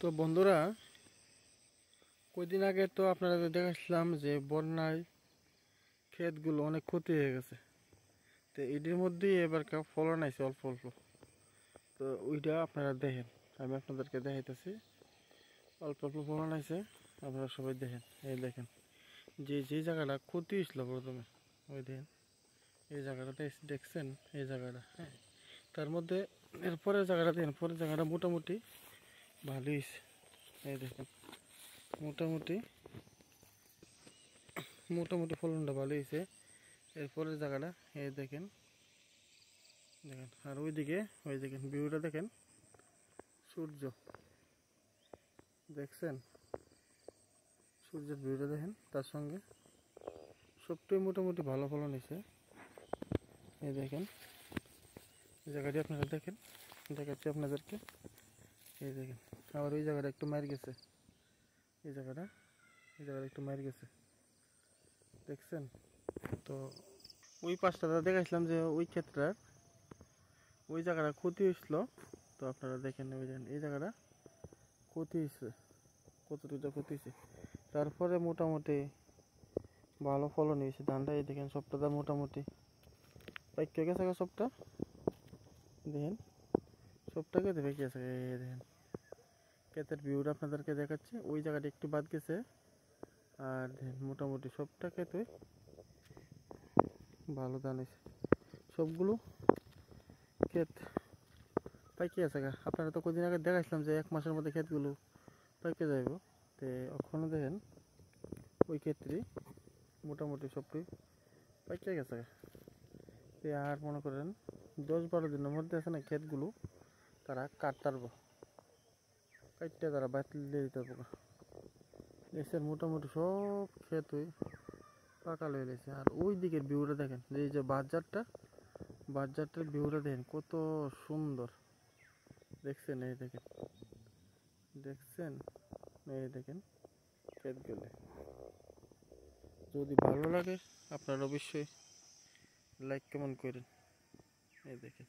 তো বন্ধুরা, কয়দিন আগে তো আপনারা দেখাচ্ছিলাম যে বন্যায় ক্ষেতগুলো অনেক ক্ষতি হয়ে গেছে। তো এটির মধ্যেই এবার ফলন আছে অল্প অল্প। তো ওইটা আপনারা দেখেন, আমি আপনাদেরকে দেখাইতেছি। অল্প অল্প ফলন আছে, আপনারা সবাই দেখেন। এই দেখেন যে যে জায়গাটা ক্ষতি হয়েছিল প্রথমে, ওই দেখেন এই জায়গাটা দেখছেন, এই জায়গাটা, হ্যাঁ। তার মধ্যে এরপরের জায়গাটা দেখেন, পরের জায়গাটা মোটামুটি ভালোই হয়েছে। এই দেখেন মোটামুটি মোটামুটি ফলনটা ভালো হয়েছে। এরপরের জায়গাটা এই দেখেন, দেখেন। আর ওইদিকে ওই দেখেন ভিউটা দেখেন, সূর্য দেখছেন, সূর্যের ভিউটা দেখেন। তার সঙ্গে সবটাই মোটামুটি ভালো ফলন হয়েছে। এই দেখেন এই জায়গাটি আপনারা দেখেন, দেখাচ্ছি আপনাদেরকে। এই দেখেন, আবার ওই জায়গাটা একটু মার গেছে, এই জায়গাটা একটু মার গেছে, দেখছেন। তো ওই পাঁচটা দেখাইছিলাম যে ওই ক্ষেত্রে ওই জায়গাটা ক্ষতি হয়েছিল। তো আপনারা দেখেন, ওই দেখেন এই জায়গাটা ক্ষতি হয়েছে, কতটুকু ক্ষতি হয়েছে। তারপরে মোটামুটি ভালো ফলন হয়েছে ধানটা। এই দেখেন সবটা মোটামুটি পাইকে গেছে, সবটা দেখেন, সবটা কেটে পেকে গেছে। এই দেখেন ক্ষেতের ভিউটা আপনাদেরকে দেখাচ্ছি। ওই জায়গাটা একটু বাদ গেছে, আর দেখেন মোটামুটি সবটা ক্ষেতে ভালো ধান হয়েছে। সবগুলো ক্ষেত পাইকে আছে। আপনারা তো কদিন আগে দেখাইছিলাম যে 1 মাসের মধ্যে ক্ষেতগুলো পাইকে যাইব। তো ওখানে দেখেন ওই ক্ষেত্রে মোটামুটি সবটি পাইকে গেছে। আর মনে করেন 10-12 দিনের মধ্যে আছে না, ক্ষেতগুলো তারা কাটতারবো, কাটতে তারা বাতিল দিয়ে দিতে পারবো। দেশের মোটামুটি সব ক্ষেত পাকা হয়ে গেছে। আর ওই দিকের ভিউটা দেখেন, যে এই যে বাজারটার ভিউটা দেখেন কত সুন্দর, দেখছেন। এই দেখেন, দেখছেন, এই দেখেন ক্ষেতগুলো। যদি ভালো লাগে আপনারা অবশ্যই লাইক কমেন্ট করেন। এই দেখেন।